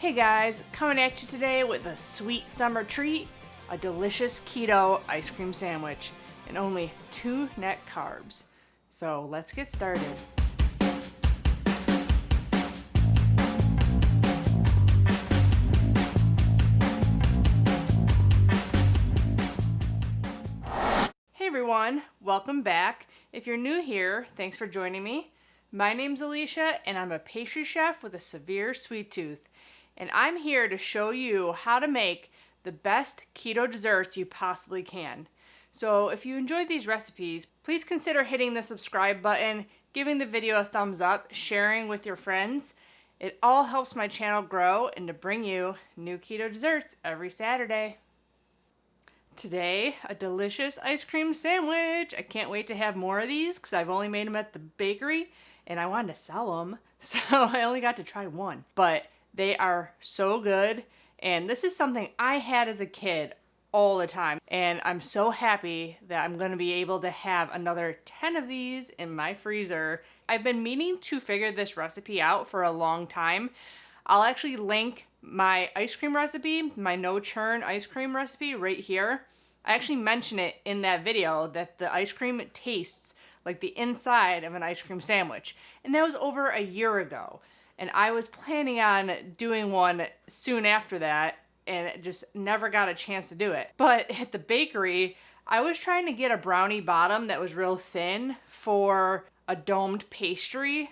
Hey guys, coming at you today with a sweet summer treat, a delicious keto ice cream sandwich, and only 2 net carbs. So let's get started. Hey everyone, welcome back. If you're new here, thanks for joining me. My name's Alycia and I'm a pastry chef with a severe sweet tooth. And I'm here to show you how to make the best keto desserts you possibly can. So if you enjoyed these recipes, please consider hitting the subscribe button, giving the video a thumbs up, sharing with your friends. It all helps my channel grow and to bring you new keto desserts every Saturday. Today, a delicious ice cream sandwich. I can't wait to have more of these because I've only made them at the bakery and I wanted to sell them, so I only got to try one. But they are so good, and this is something I had as a kid all the time, and I'm so happy that I'm going to be able to have another 10 of these in my freezer. I've been meaning to figure this recipe out for a long time. I'll actually link my ice cream recipe, my no churn ice cream recipe right here. I actually mention it in that video that the ice cream tastes like the inside of an ice cream sandwich, and that was over a year ago. And I was planning on doing one soon after that and just never got a chance to do it. But at the bakery, I was trying to get a brownie bottom that was real thin for a domed pastry.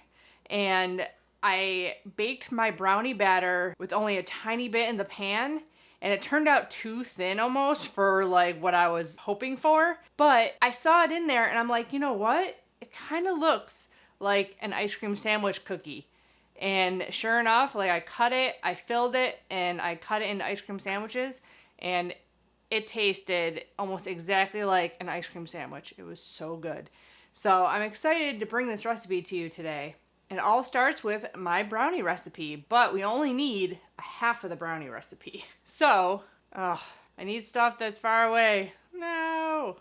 And I baked my brownie batter with only a tiny bit in the pan. And it turned out too thin almost for like what I was hoping for. But I saw it in there and I'm like, you know what? It kind of looks like an ice cream sandwich cookie. And sure enough, like I cut it, I filled it, and I cut it into ice cream sandwiches, and it tasted almost exactly like an ice cream sandwich. It was so good. So I'm excited to bring this recipe to you today. It all starts with my brownie recipe, but we only need a half of the brownie recipe. So, I need stuff that's far away. No!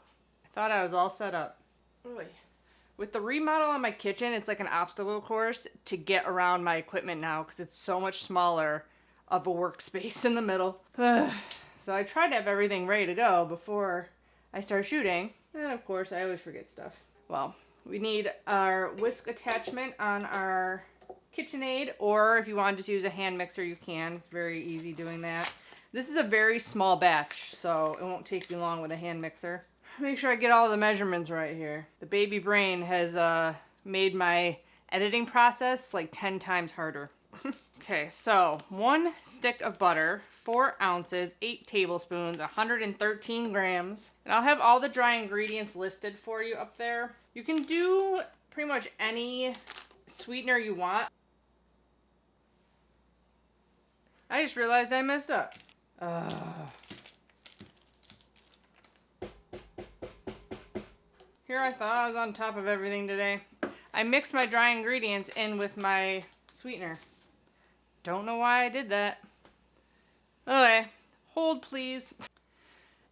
I thought I was all set up. Oy. With the remodel on my kitchen, it's like an obstacle course to get around my equipment now because it's so much smaller of a workspace in the middle. So I tried to have everything ready to go before I start shooting. And of course, I always forget stuff. Well, we need our whisk attachment on our KitchenAid, or if you want to just use a hand mixer, you can. It's very easy doing that. This is a very small batch, so it won't take you long with a hand mixer. Make sure I get all the measurements right here. The baby brain has made my editing process like 10 times harder. Okay, so 1 stick of butter, 4 ounces, 8 tablespoons, 113 grams. And I'll have all the dry ingredients listed for you up there. You can do pretty much any sweetener you want. I just realized I messed up. Here I thought I was on top of everything today. I mixed my dry ingredients in with my sweetener. Don't know why I did that. Okay, hold please.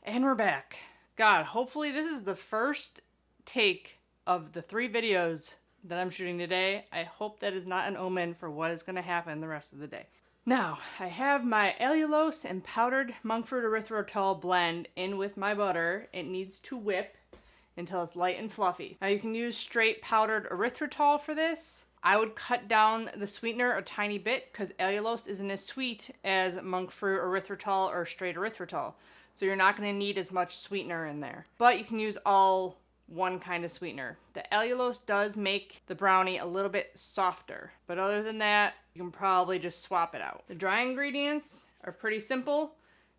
And we're back. God, hopefully this is the first take of the 3 videos that I'm shooting today. I hope that is not an omen for what is going to happen the rest of the day. Now, I have my allulose and powdered Monkfruit Erythritol Blend in with my butter. It needs to whip until it's light and fluffy. Now you can use straight powdered erythritol for this. I would cut down the sweetener a tiny bit because allulose isn't as sweet as Monkfruit erythritol or straight erythritol. So you're not going to need as much sweetener in there. But you can use all one kind of sweetener. The allulose does make the brownie a little bit softer. But other than that, you can probably just swap it out. The dry ingredients are pretty simple.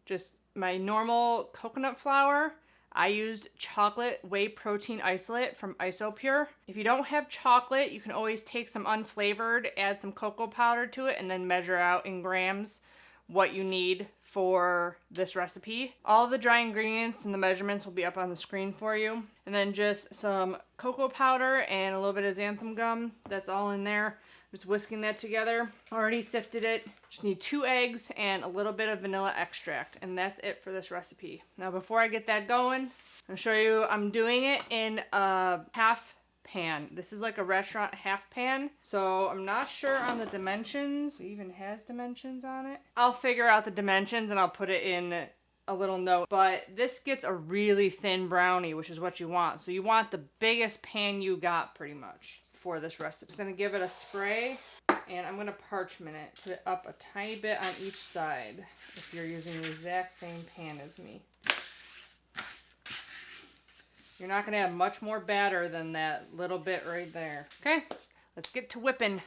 Just my normal coconut flour. I used chocolate whey protein isolate from Isopure. If you don't have chocolate, you can always take some unflavored, add some cocoa powder to it, and then measure out in grams what you need for this recipe. All the dry ingredients and the measurements will be up on the screen for you. And then just some cocoa powder and a little bit of xanthan gum. That's all in there. Just whisking that together. Already sifted it. Just need 2 eggs and a little bit of vanilla extract. And that's it for this recipe. Now before I get that going, I'll show you I'm doing it in a half pan. This is like a restaurant half pan, so I'm not sure on the dimensions. It even has dimensions on it. I'll figure out the dimensions and I'll put it in a little note. But this gets a really thin brownie, which is what you want. So you want the biggest pan you got pretty much for this recipe. I'm just gonna give it a spray and I'm gonna parchment it. Put it up a tiny bit on each side if you're using the exact same pan as me. You're not going to have much more batter than that little bit right there. Okay, let's get to whipping.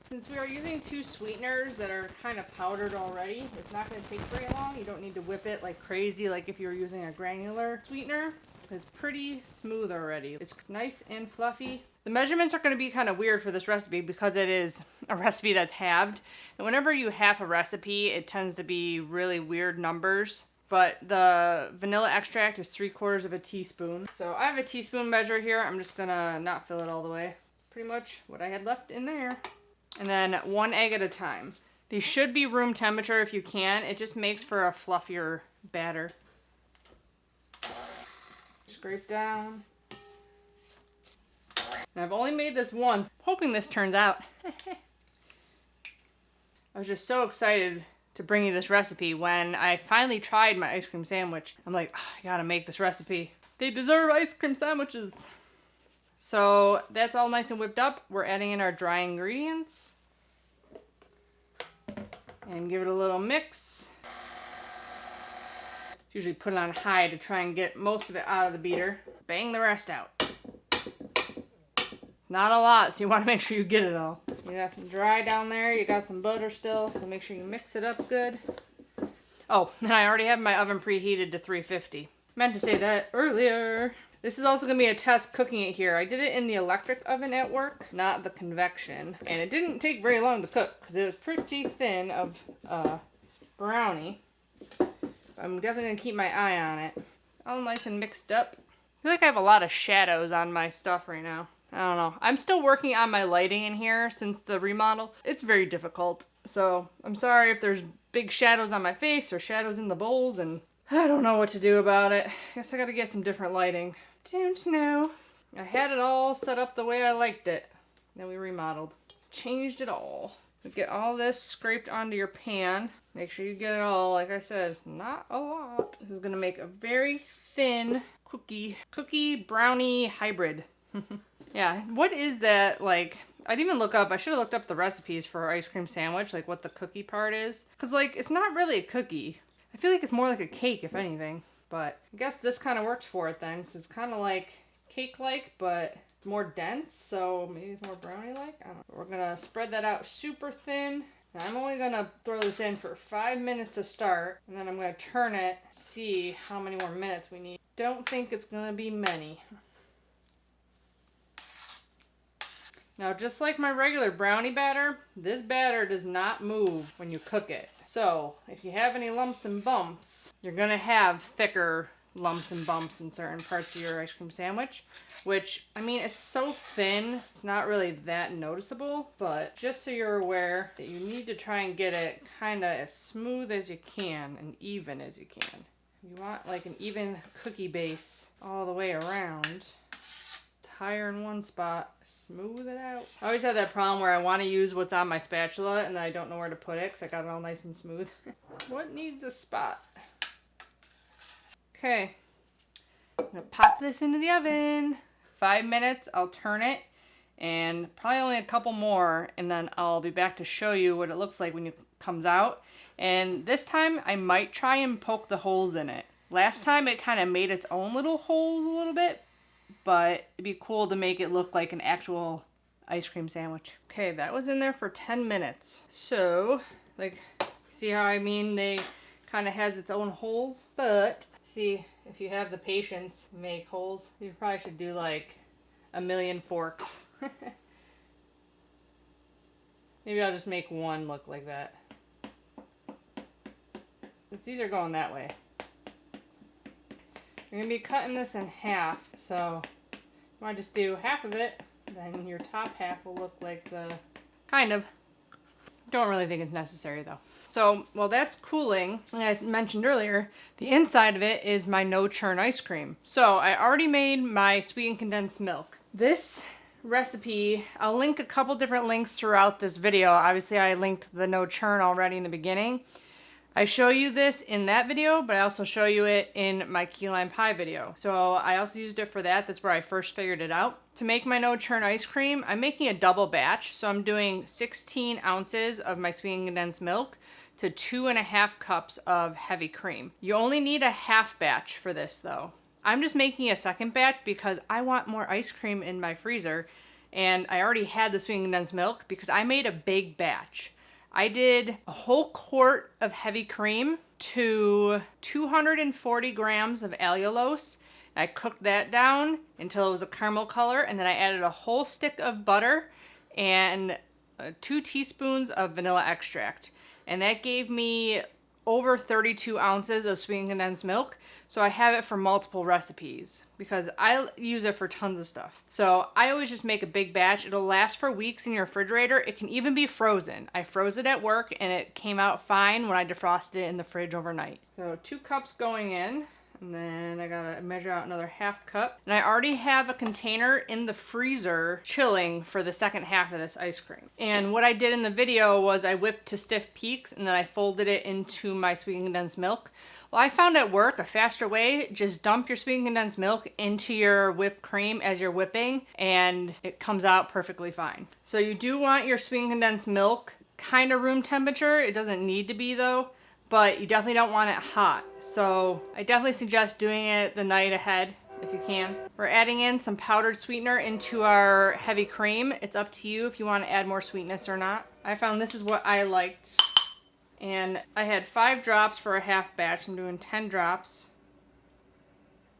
Since we are using 2 sweeteners that are kind of powdered already, it's not going to take very long. You don't need to whip it like crazy like if you were using a granular sweetener. It's pretty smooth already. It's nice and fluffy. The measurements are going to be kind of weird for this recipe because it is a recipe that's halved. And whenever you half a recipe, it tends to be really weird numbers. But the vanilla extract is 3/4 teaspoon. So I have a teaspoon measure here. I'm just gonna not fill it all the way. Pretty much what I had left in there. And then 1 egg at a time. These should be room temperature if you can. It just makes for a fluffier batter. Scrape down. And I've only made this once, hoping this turns out. I was just so excited to bring you this recipe when I finally tried my ice cream sandwich. I'm like, oh, I gotta make this recipe. They deserve ice cream sandwiches. So that's all nice and whipped up. We're adding in our dry ingredients. And give it a little mix. Usually put it on high to try and get most of it out of the beater. Bang the rest out. Not a lot, so you want to make sure you get it all. You got some dry down there, you got some butter still, so make sure you mix it up good. Oh, and I already have my oven preheated to 350. Meant to say that earlier. This is also going to be a test cooking it here. I did it in the electric oven at work, not the convection. And it didn't take very long to cook because it was pretty thin of brownie. I'm definitely going to keep my eye on it. All nice and mixed up. I feel like I have a lot of shadows on my stuff right now. I don't know. I'm still working on my lighting in here since the remodel. It's very difficult. So I'm sorry if there's big shadows on my face or shadows in the bowls, and I don't know what to do about it. Guess I gotta get some different lighting. Don't know. I had it all set up the way I liked it. Then we remodeled. Changed it all. Get all this scraped onto your pan. Make sure you get it all. Like I said, it's not a lot. This is gonna make a very thin cookie brownie hybrid. Yeah, what is that like? I'd even look up, I should have looked up the recipes for our ice cream sandwich, like what the cookie part is. Cause like, it's not really a cookie. I feel like it's more like a cake, if anything. But I guess this kind of works for it then, cause it's kind of like cake-like, but it's more dense, so maybe it's more brownie-like. I don't know. We're gonna spread that out super thin. Now I'm only gonna throw this in for 5 minutes to start, and then I'm gonna turn it, see how many more minutes we need. Don't think it's gonna be many. Now, just like my regular brownie batter, this batter does not move when you cook it. So, if you have any lumps and bumps, you're gonna have thicker lumps and bumps in certain parts of your ice cream sandwich, which, I mean, it's so thin, it's not really that noticeable, but just so you're aware that you need to try and get it kind of as smooth as you can and even as you can. You want like an even cookie base all the way around. It's higher in one spot, smooth it out. I always have that problem where I want to use what's on my spatula and then I don't know where to put it because I got it all nice and smooth. What needs a spot? Okay, I'm gonna pop this into the oven. 5 minutes, I'll turn it, and probably only a couple more, and then I'll be back to show you what it looks like when it comes out. And this time, I might try and poke the holes in it. Last time, it kind of made its own little holes a little bit, but it'd be cool to make it look like an actual ice cream sandwich. Okay, that was in there for 10 minutes. So, like, see how I mean they kind of has its own holes, but see, if you have the patience to make holes, you probably should do like 1,000,000 forks. Maybe I'll just make one look like that. But these are going that way. You're going to be cutting this in half, so you want to just do half of it, then your top half will look like the Kind of. Don't really think it's necessary though. So while that's cooling, like I mentioned earlier, the inside of it is my no churn ice cream. So I already made my sweetened condensed milk. This recipe, I'll link a couple different links throughout this video. Obviously I linked the no churn already in the beginning. I show you this in that video, but I also show you it in my key lime pie video. So I also used it for that. That's where I first figured it out. To make my no churn ice cream, I'm making a double batch. So I'm doing 16 ounces of my sweetened condensed milk to 2.5 cups of heavy cream. You only need a half batch for this though. I'm just making a second batch because I want more ice cream in my freezer, and I already had the sweetened condensed milk because I made a big batch. I did a whole quart of heavy cream to 240 grams of allulose. I cooked that down until it was a caramel color, and then I added a whole stick of butter and 2 teaspoons of vanilla extract. And that gave me over 32 ounces of sweetened condensed milk. So I have it for multiple recipes because I use it for tons of stuff. So I always just make a big batch. It'll last for weeks in your refrigerator. It can even be frozen. I froze it at work and it came out fine when I defrosted it in the fridge overnight. So 2 cups going in. And then I gotta measure out another half cup. And I already have a container in the freezer chilling for the second half of this ice cream. And what I did in the video was I whipped to stiff peaks and then I folded it into my sweetened condensed milk. Well, I found at work a faster way. Just dump your sweetened condensed milk into your whipped cream as you're whipping and it comes out perfectly fine. So you do want your sweetened condensed milk kind of room temperature. It doesn't need to be though, but you definitely don't want it hot. So I definitely suggest doing it the night ahead if you can. We're adding in some powdered sweetener into our heavy cream. It's up to you if you want to add more sweetness or not. I found this is what I liked. And I had 5 drops for a half batch. I'm doing 10 drops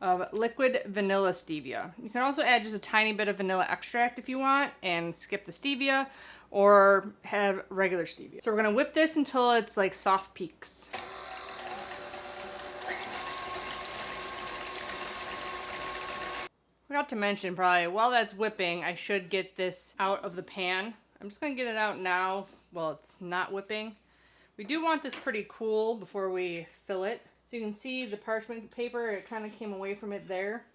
of liquid vanilla stevia. You can also add just a tiny bit of vanilla extract if you want and skip the stevia, or have regular stevia. So we're gonna whip this until it's like soft peaks. Forgot to mention probably, while that's whipping, I should get this out of the pan. I'm just gonna get it out now while it's not whipping. We do want this pretty cool before we fill it. So you can see the parchment paper, it kind of came away from it there.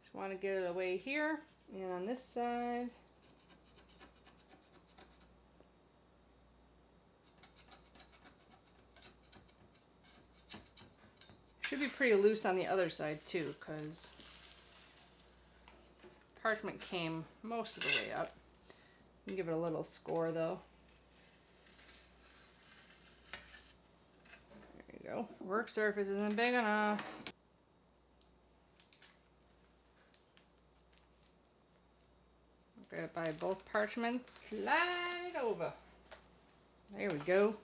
Just want to get it away here. And on this side. Should be pretty loose on the other side too, because parchment came most of the way up. Give it a little score though. There you go. Work surface isn't big enough. Grab by both parchments, slide it over. There we go.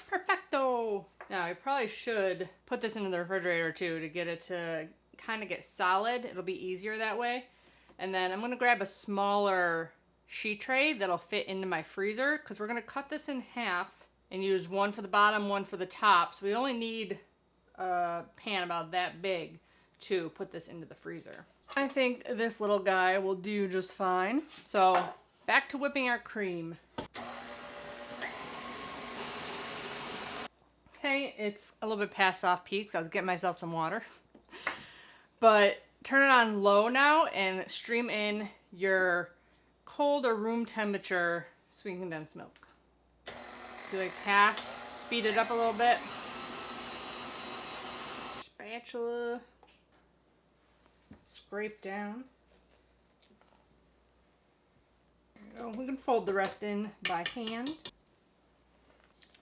Perfecto! Now I probably should put this into the refrigerator too to get it to kind of get solid. It'll be easier that way. And then I'm going to grab a smaller sheet tray that'll fit into my freezer because we're going to cut this in half and use one for the bottom, one for the top. So we only need a pan about that big to put this into the freezer. I think this little guy will do just fine. So back to whipping our cream. Okay, it's a little bit past soft peaks. I was getting myself some water. But turn it on low now and stream in your cold or room temperature sweetened condensed milk. Do like half, speed it up a little bit. Spatula. Scrape down. There we go. We can fold the rest in by hand.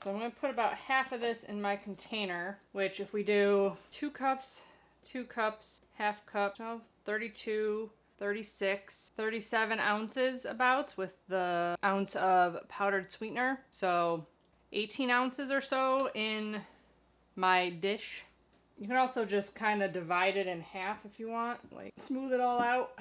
So I'm going to put about half of this in my container, which if we do 2 cups, 2 cups, half cup, 12, 32, 36, 37 ounces about with the ounce of powdered sweetener. So 18 ounces or so in my dish. You can also just kind of divide it in half if you want, like smooth it all out.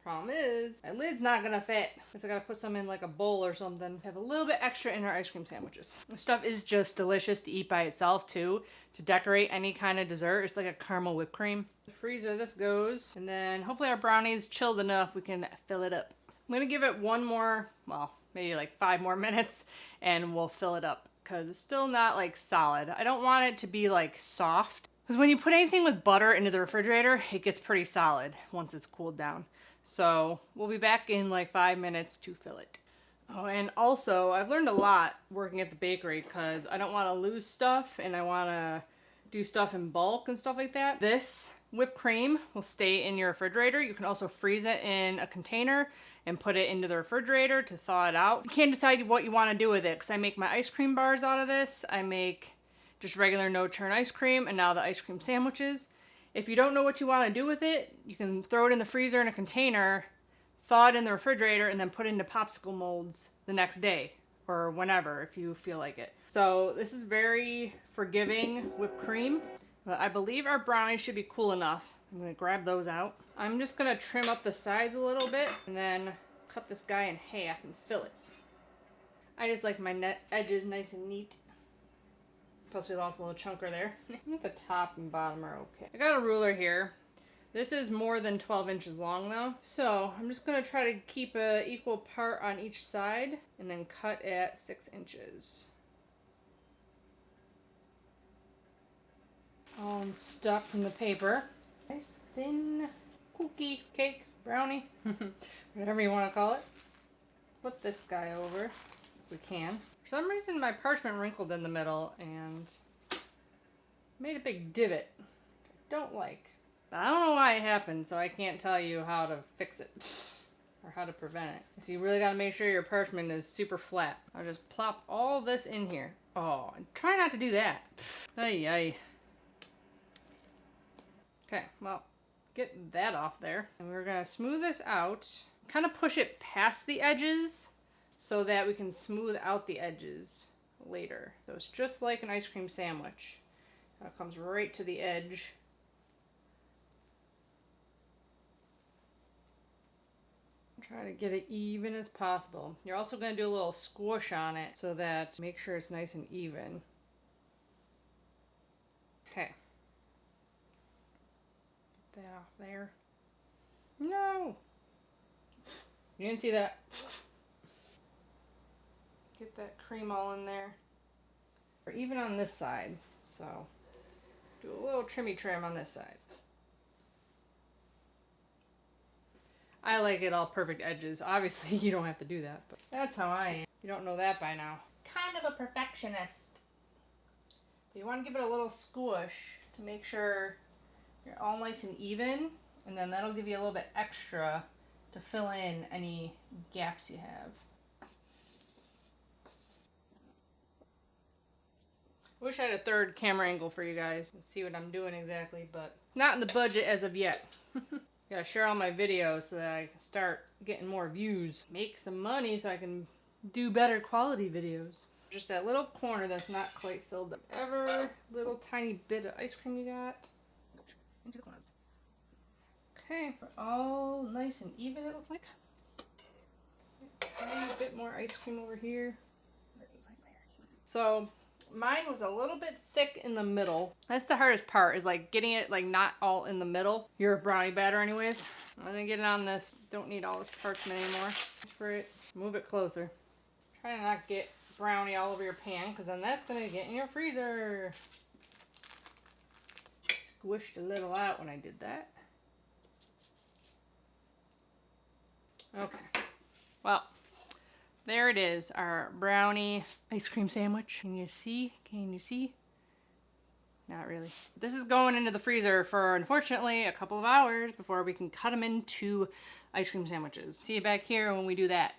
Problem is, my lid's not gonna fit. Because I gotta put some in like a bowl or something. Have a little bit extra in our ice cream sandwiches. This stuff is just delicious to eat by itself too. To decorate any kind of dessert. It's like a caramel whipped cream. The freezer, this goes. And then hopefully our brownie's chilled enough we can fill it up. I'm gonna give it one more, well, maybe like 5 more minutes and we'll fill it up. Because it's still not like solid. I don't want it to be like soft. Because when you put anything with butter into the refrigerator, it gets pretty solid once it's cooled down. So we'll be back in like 5 minutes to fill it. Oh, and also I've learned a lot working at the bakery because I don't want to lose stuff and I want to do stuff in bulk and stuff like that. This whipped cream will stay in your refrigerator. You can also freeze it in a container and put it into the refrigerator to thaw it out. You can't decide what you want to do with it because I make my ice cream bars out of this. I make just regular no churn ice cream and now the ice cream sandwiches. If you don't know what you want to do with it, you can throw it in the freezer in a container, thaw it in the refrigerator, and then put it into popsicle molds the next day or whenever if you feel like it. So this is very forgiving whipped cream, but I believe our brownies should be cool enough. I'm going to grab those out. I'm just going to trim up the sides a little bit and then cut this guy in half and fill it. I just like my edges nice and neat. Plus we lost a little chunker there. I think the top and bottom are okay. I got a ruler here. This is more than 12 inches long though. So I'm just going to try to keep an equal part on each side and then cut at 6 inches. All unstuck from the paper. Nice thin cookie, cake, brownie, whatever you want to call it. Put this guy over if we can. For some reason my parchment wrinkled in the middle and made a big divot, which I don't like. I don't know why it happened, so I can't tell you how to fix it or how to prevent it. So you really got to make sure your parchment is super flat. I'll just plop all this in here. Oh, and try not to do that. Ay, ay. Okay, well, get that off there. And we're going to smooth this out. Kind of push it past the edges so that we can smooth out the edges later. So it's just like an ice cream sandwich. It comes right to the edge. Try to get it even as possible. You're also going to do a little squish on it so that make sure it's nice and even. Okay. Get that off there. No! You didn't see that. Get that cream all in there. Or even on this side. So do a little trimmy trim on this side. I like it all perfect edges. Obviously you don't have to do that, but that's how I am. You don't know that by now. Kind of a perfectionist. But you want to give it a little squish to make sure you're all nice and even, and then that'll give you a little bit extra to fill in any gaps you have. Wish I had a third camera angle for you guys and see what I'm doing exactly, but not in the budget as of yet. Gotta share all my videos so that I can start getting more views. Make some money so I can do better quality videos. Just that little corner that's not quite filled up. Every little tiny bit of ice cream you got. Into the corners. Okay, we're all nice and even it looks like. A bit more ice cream over here. So mine was a little bit thick in the middle. That's the hardest part, is like getting it like not all in the middle. Your brownie batter anyways. I'm gonna get it on this. Don't need all this parchment anymore. For it, move it closer. Try to not get brownie all over your pan, because then that's gonna get in your freezer. Squished a little out when I did that. Okay. Well, there it is, our brownie ice cream sandwich. Can you see? Can you see? Not really. This is going into the freezer for, unfortunately, a couple of hours before we can cut them into ice cream sandwiches. See you back here when we do that.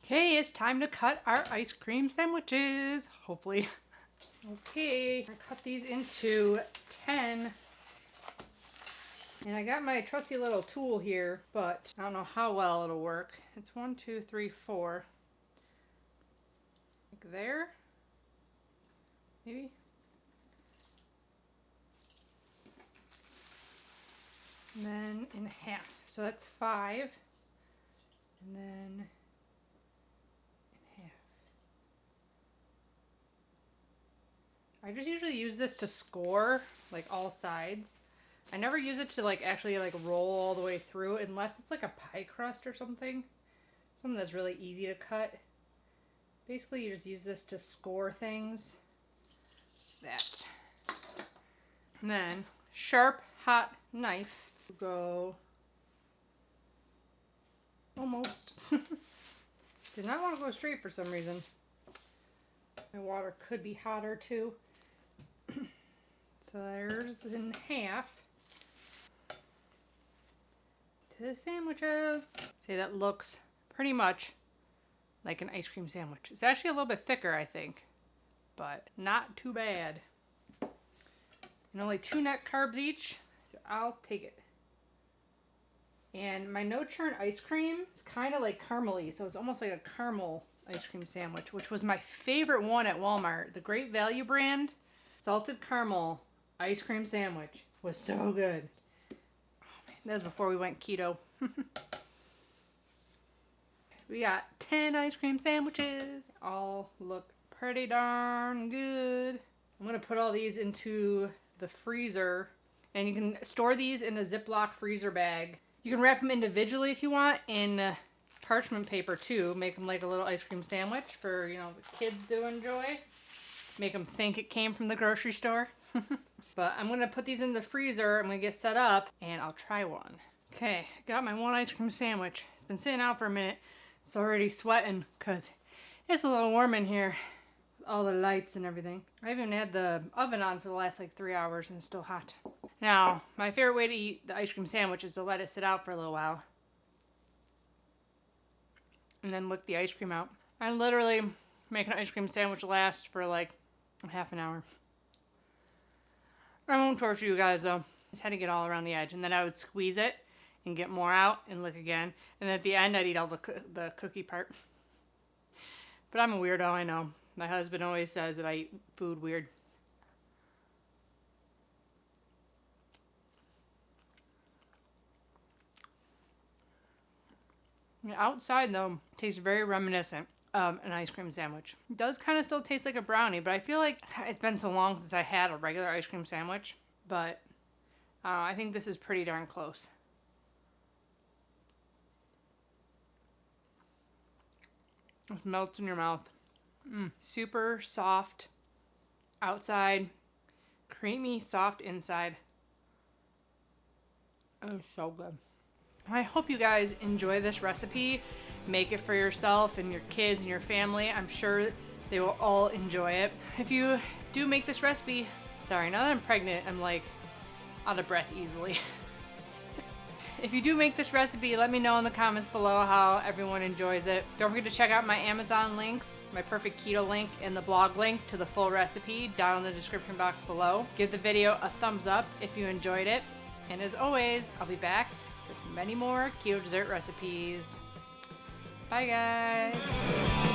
Okay, it's time to cut our ice cream sandwiches, hopefully. Okay, I cut these into 10. And I got my trusty little tool here, but I don't know how well it'll work. It's 1, 2, 3, 4. Like there, maybe. And then in half. So that's 5. And then in half. I just usually use this to score like all sides. I never use it to like actually like roll all the way through unless it's like a pie crust or something. Something that's really easy to cut. Basically, you just use this to score things. That. And then, sharp, hot knife. Go. Almost. Did not want to go straight for some reason. My water could be hotter too. So there's in half. To the sandwiches. See, that looks pretty much like an ice cream sandwich. It's actually a little bit thicker, I think, but not too bad. And only 2 net carbs each, so I'll take it. And my no churn ice cream is kind of like caramely, so it's almost like a caramel ice cream sandwich, which was my favorite one at Walmart. The Great Value brand salted caramel ice cream sandwich was so good. Oh man, that was before we went keto. We got 10 ice cream sandwiches. All look pretty darn good. I'm gonna put all these into the freezer, and you can store these in a Ziploc freezer bag. You can wrap them individually if you want in parchment paper too. Make them like a little ice cream sandwich for, you know, the kids to enjoy. Make them think it came from the grocery store. But I'm gonna put these in the freezer. I'm gonna get set up and I'll try one. Okay, got my one ice cream sandwich. It's been sitting out for a minute. It's already sweating because it's a little warm in here. All the lights and everything. I haven't had the oven on for the last like 3 hours and it's still hot. Now, my favorite way to eat the ice cream sandwich is to let it sit out for a little while. And then lick the ice cream out. I literally make an ice cream sandwich last for like half an hour. I won't torture you guys though. Just had to get all around the edge. And then I would squeeze it and get more out and lick again. And at the end, I'd eat all the cookie part. But I'm a weirdo, I know. My husband always says that I eat food weird. The outside, though, tastes very reminiscent of an ice cream sandwich. It does kind of still taste like a brownie, but I feel like it's been so long since I had a regular ice cream sandwich. But I think this is pretty darn close. It melts in your mouth. Super soft outside, creamy, soft inside. Oh, so good. I hope you guys enjoy this recipe. Make it for yourself and your kids and your family. I'm sure they will all enjoy it. If you do make this recipe, sorry, now that I'm pregnant, I'm like out of breath easily. If you do make this recipe, let me know in the comments below how everyone enjoys it. Don't forget to check out my Amazon links, my Perfect Keto link, and the blog link to the full recipe down in the description box below. Give the video a thumbs up if you enjoyed it. And as always, I'll be back with many more keto dessert recipes. Bye guys!